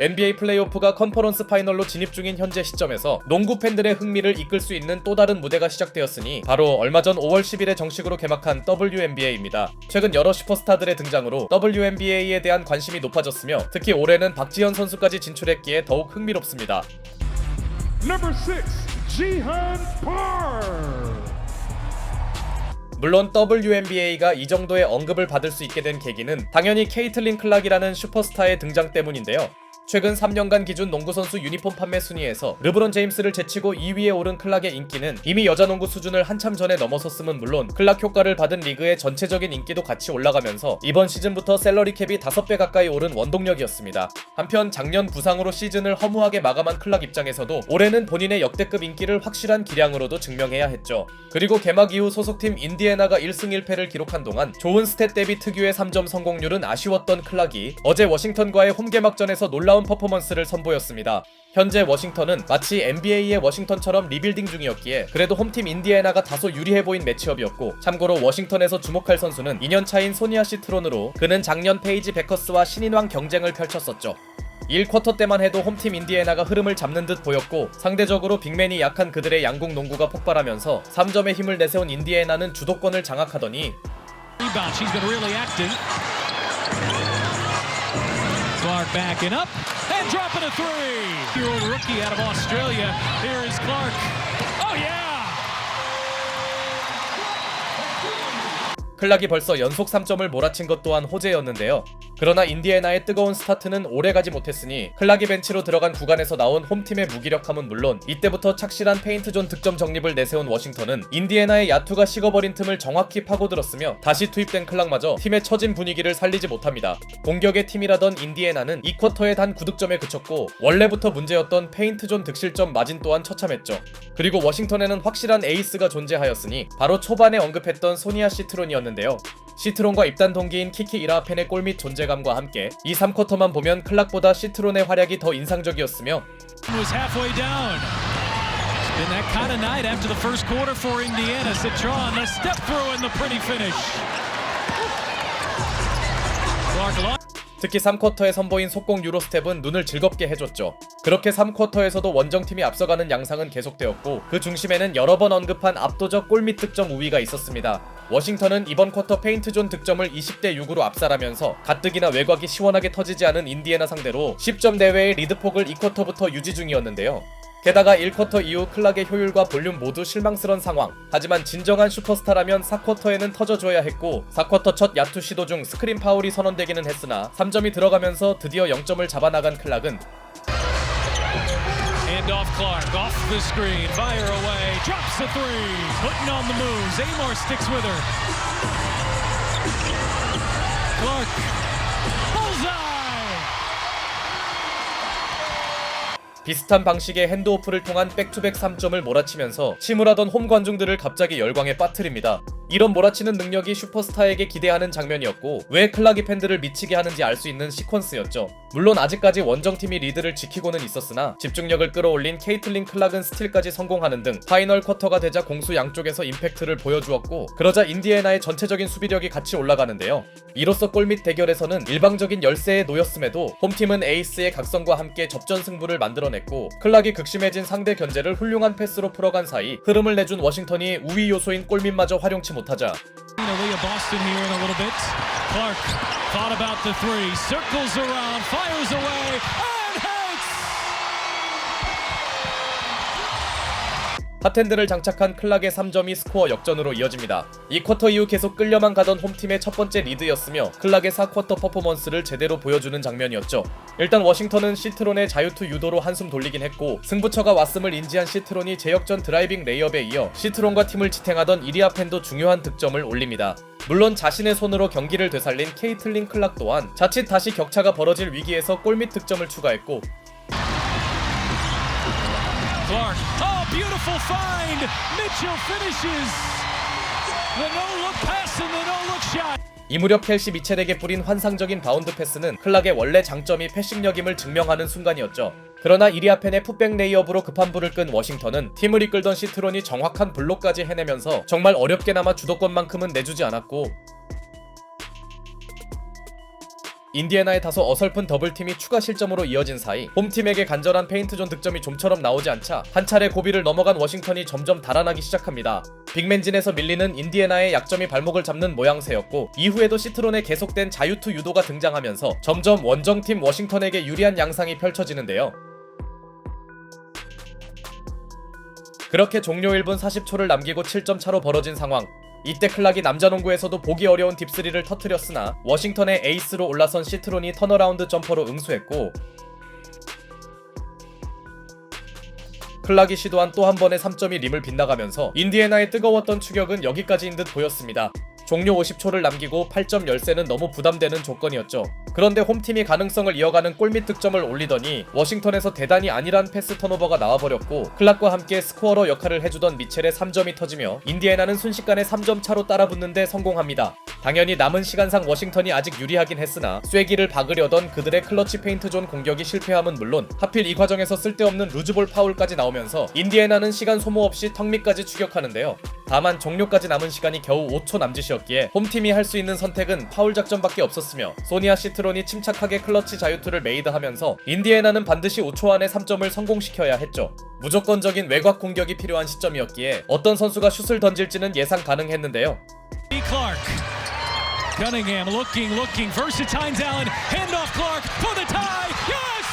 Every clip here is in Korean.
NBA 플레이오프가 컨퍼런스 파이널로 진입 중인 현재 시점에서 농구 팬들의 흥미를 이끌 수 있는 또 다른 무대가 시작되었으니 바로 얼마 전 5월 10일에 정식으로 개막한 WNBA입니다. 최근 여러 슈퍼스타들의 등장으로 WNBA에 대한 관심이 높아졌으며 특히 올해는 박지현 선수까지 진출했기에 더욱 흥미롭습니다. Number 6, Jihan Park. 물론 WNBA가 이 정도의 언급을 받을 수 있게 된 계기는 당연히 케이틀린 클락이라는 슈퍼스타의 등장 때문인데요. 최근 3년간 기준 농구선수 유니폼 판매 순위에서 르브론 제임스를 제치고 2위에 오른 클락의 인기는 이미 여자 농구 수준을 한참 전에 넘어섰음은 물론 클락 효과를 받은 리그의 전체적인 인기도 같이 올라가면서 이번 시즌부터 셀러리 캡이 5배 가까이 오른 원동력이었습니다. 한편 작년 부상으로 시즌을 허무하게 마감한 클락 입장에서도 올해는 본인의 역대급 인기를 확실한 기량으로도 증명해야 했죠. 그리고 개막 이후 소속팀 인디애나가 1승 1패를 기록한 동안 좋은 스탯 대비 특유의 3점 성공률은 아쉬웠던 클락이 어제 워싱턴과의 홈 개막전에서 놀라운 퍼포먼스를 선보였습니다. 현재 워싱턴은 마치 NBA의 워싱턴처럼 리빌딩 중이었기에 그래도 홈팀 인디애나가 다소 유리해 보인 매치업이었고, 참고로 워싱턴에서 주목할 선수는 2년차인 소니아 시트론으로 그는 작년 페이지 베커스와 신인왕 경쟁을 펼쳤었죠. 1쿼터 때만 해도 홈팀 인디애나가 흐름을 잡는 듯 보였고 상대적으로 빅맨이 약한 그들의 양궁 농구가 폭발하면서 3점의 힘을 내세운 인디애나는 주도권을 장악하더니 Clark backing up and dropping a three. Rookie out of Australia. Here is Clark. Oh yeah! 클락이 벌써 연속 3점을 몰아친 것 또한 호재였는데요. 그러나 인디애나의 뜨거운 스타트는 오래가지 못했으니 클락이 벤치로 들어간 구간에서 나온 홈팀의 무기력함은 물론 이때부터 착실한 페인트존 득점 정립을 내세운 워싱턴은 인디애나의 야투가 식어버린 틈을 정확히 파고들었으며 다시 투입된 클락마저 팀의 처진 분위기를 살리지 못합니다. 공격의 팀이라던 인디애나는 2쿼터에 단 9득점에 그쳤고 원래부터 문제였던 페인트존 득실점 마진 또한 처참했죠. 그리고 워싱턴에는 확실한 에이스가 존재하였으니 바로 초반에 언급했던 소니아 시트론이었는데요. 시트론과 입단 동기인 키키 이라펜의 골 및 존재감과 함께 이 3쿼터만 보면 클락보다 시트론의 활약이 더 인상적이었으며 Was halfway down. It's been that kind of night after the first quarter for Indiana. Citron, a step through and the pretty finish. Clark. 특히 3쿼터에 선보인 속공 유로스텝은 눈을 즐겁게 해줬죠. 그렇게 3쿼터에서도 원정팀이 앞서가는 양상은 계속되었고 그 중심에는 여러 번 언급한 압도적 골 및 득점 우위가 있었습니다. 워싱턴은 이번 쿼터 페인트존 득점을 20대 6으로 압살하면서 가뜩이나 외곽이 시원하게 터지지 않은 인디애나 상대로 10점 내외의 리드폭을 2쿼터부터 유지 중이었는데요. 게다가 1쿼터 이후 클락의 효율과 볼륨 모두 실망스런 상황. 하지만 진정한 슈퍼스타라면 4쿼터에는 터져줘야 했고 4쿼터 첫 야투 시도 중 스크린 파울이 선언되기는 했으나 3점이 들어가면서 드디어 0점을 잡아나간 클락은 Hand off Clark, off the screen, fire away, drops the three, putting on the moves, Amor sticks with her. Clark, bullseye! 비슷한 방식의 핸드오프를 통한 백투백 3점을 몰아치면서 침울하던 홈 관중들을 갑자기 열광에 빠뜨립니다. 이런 몰아치는 능력이 슈퍼스타에게 기대하는 장면이었고 왜 클락이 팬들을 미치게 하는지 알 수 있는 시퀀스였죠. 물론 아직까지 원정팀이 리드를 지키고는 있었으나 집중력을 끌어올린 케이틀린 클락은 스틸까지 성공하는 등 파이널 쿼터가 되자 공수 양쪽에서 임팩트를 보여주었고 그러자 인디애나의 전체적인 수비력이 같이 올라가는데요. 이로써 골밑 대결에서는 일방적인 열세에 놓였음에도 홈팀은 에이스의 각성과 함께 접전 승부를 만들어냈고 클락이 극심해진 상대 견제를 훌륭한 패스로 풀어간 사이 흐름을 내준 워싱턴이 우위 요소인 골밑마저 활용치 못하자 Leah Boston here in a little bit. Clark thought about the three, circles around, fires away, and hits! 핫핸드를 장착한 클락의 3점이 스코어 역전으로 이어집니다. 이 쿼터 이후 계속 끌려만 가던 홈팀의 첫 번째 리드였으며 클락의 4쿼터 퍼포먼스를 제대로 보여주는 장면이었죠. 일단 워싱턴은 시트론의 자유투 유도로 한숨 돌리긴 했고 승부처가 왔음을 인지한 시트론이 제역전 드라이빙 레이업에 이어 시트론과 팀을 지탱하던 이리아펜도 중요한 득점을 올립니다. 물론 자신의 손으로 경기를 되살린 케이틀린 클락 또한 자칫 다시 격차가 벌어질 위기에서 골밑 득점을 추가했고 Clark, oh, beautiful find! Mitchell finishes! The no-look pass and the no-look shot! 이 무렵 켈시 미첼에게 뿌린 환상적인 바운드 패스는 클락의 원래 장점이 패싱력임을 증명하는 순간이었죠. 그러나 이리아펜의 풋백 레이업으로 급한 불을 끈 워싱턴은 팀을 이끌던 시트론이 정확한 블록까지 해내면서 정말 어렵게나마 주도권만큼은 내주지 않았고 인디애나의 다소 어설픈 더블팀이 추가 실점으로 이어진 사이 홈팀에게 간절한 페인트존 득점이 좀처럼 나오지 않자 한 차례 고비를 넘어간 워싱턴이 점점 달아나기 시작합니다. 빅맨진에서 밀리는 인디애나의 약점이 발목을 잡는 모양새였고 이후에도 시트론의 계속된 자유투 유도가 등장하면서 점점 원정팀 워싱턴에게 유리한 양상이 펼쳐지는데요. 그렇게 종료 1분 40초를 남기고 7점 차로 벌어진 상황. 이때 클락이 남자농구에서도 보기 어려운 딥3를 터뜨렸으나 워싱턴의 에이스로 올라선 시트론이 턴어라운드 점퍼로 응수했고 클락이 시도한 또 한 번의 3점이 림을 빗나가면서 인디애나의 뜨거웠던 추격은 여기까지인 듯 보였습니다. 종료 50초를 남기고 8점 열세는 너무 부담되는 조건이었죠. 그런데 홈팀이 가능성을 이어가는 골밑 득점을 올리더니 워싱턴에서 대단히 안일한 패스 턴오버가 나와버렸고 클락과 함께 스코어러 역할을 해주던 미첼의 3점이 터지며 인디애나는 순식간에 3점 차로 따라붙는 데 성공합니다. 당연히 남은 시간상 워싱턴이 아직 유리하긴 했으나 쐐기를 박으려던 그들의 클러치 페인트존 공격이 실패함은 물론 하필 이 과정에서 쓸데없는 루즈볼 파울까지 나오면서 인디애나는 시간 소모 없이 턱 밑까지 추격하는데요. 다만 종료까지 남은 시간이 겨우 5초 남짓이었기에 홈팀이 할 수 있는 선택은 파울 작전밖에 없었으며 소니아 시트론이 침착하게 클러치 자유투를 메이드하면서 인디애나는 반드시 5초 안에 3점을 성공시켜야 했죠. 무조건적인 외곽 공격이 필요한 시점이었기에 어떤 선수가 슛을 던질지는 예상 가능했는데요. Clark. Cunningham looking. First to Tynes Allen. Hand off Clark for the tie. Yes!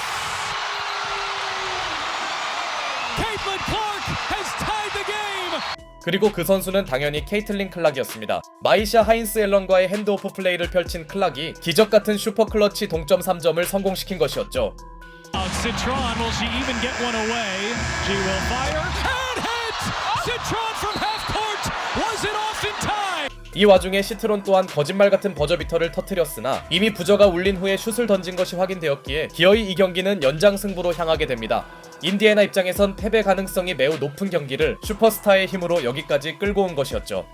Caitlin Clark has tied the game. 그리고 그 선수는 당연히 케이틀린 클락이었습니다. 마이샤 하인스 앨런과의 핸드오프 플레이를 펼친 클락이 기적같은 슈퍼 클러치 동점 3점을 성공시킨 것이었죠. Citron, will she even get one away? She will fire and hit! Citron from half court! Was it off in time? 이 와중에 시트론 또한 거짓말 같은 버저비터를 터뜨렸으나 이미 부저가 울린 후에 슛을 던진 것이 확인되었기에 기어이 이 경기는 연장 승부로 향하게 됩니다. 인디애나 입장에선 패배 가능성이 매우 높은 경기를 슈퍼스타의 힘으로 여기까지 끌고 온 것이었죠.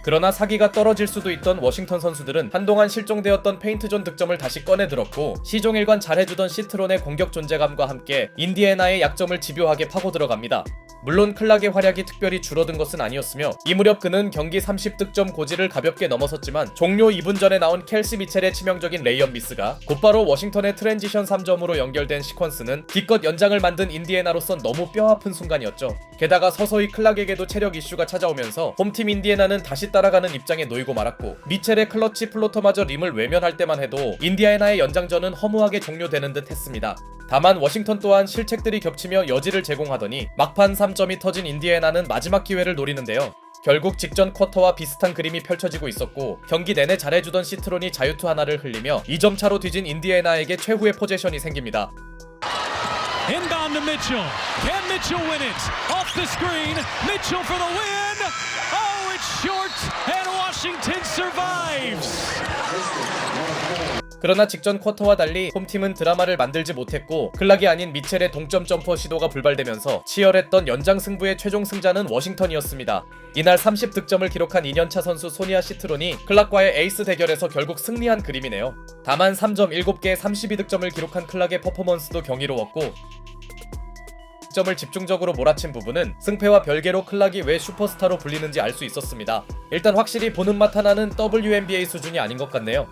그러나 사기가 떨어질 수도 있던 워싱턴 선수들은 한동안 실종되었던 페인트존 득점을 다시 꺼내들었고 시종일관 잘해주던 시트론의 공격 존재감과 함께 인디애나의 약점을 집요하게 파고 들어갑니다. 물론 클락의 활약이 특별히 줄어든 것은 아니었으며 이 무렵 그는 경기 30득점 고지를 가볍게 넘어섰지만 종료 2분 전에 나온 켈시 미첼의 치명적인 레이업 미스가 곧바로 워싱턴의 트랜지션 3점으로 연결된 시퀀스는 기껏 연장을 만든 인디애나로선 너무 뼈아픈 순간이었죠. 게다가 서서히 클락에게도 체력 이슈가 찾아오면서 홈팀 인디애나는 다시 따라가는 입장에 놓이고 말았고 미첼의 클러치 플로터마저 림을 외면할 때만 해도 인디애나의 연장전은 허무하게 종료되는 듯 했습니다. 다만 워싱턴 또한 실책들이 겹치며 여지를 제공하더니 막판 3점이 터진 인디애나는 마지막 기회를 노리는데요. 결국 직전 쿼터와 비슷한 그림이 펼쳐지고 있었고 경기 내내 잘해주던 시트론이 자유투 하나를 흘리며 2점 차로 뒤진 인디애나에게 최후의 포제션이 생깁니다. Inbound to Mitchell. Can Mitchell win it? Off the screen. Mitchell for the win. Oh, it's short and Washington survives. 그러나 직전 쿼터와 달리 홈팀은 드라마를 만들지 못했고 클락이 아닌 미첼의 동점 점퍼 시도가 불발되면서 치열했던 연장 승부의 최종 승자는 워싱턴이었습니다. 이날 30득점을 기록한 2년차 선수 소니아 시트론이 클락과의 에이스 대결에서 결국 승리한 그림이네요. 다만 3점 7개의 32득점을 기록한 클락의 퍼포먼스도 경이로웠고 득점을 집중적으로 몰아친 부분은 승패와 별개로 클락이 왜 슈퍼스타로 불리는지 알 수 있었습니다. 일단 확실히 보는 맛 하나는 WNBA 수준이 아닌 것 같네요.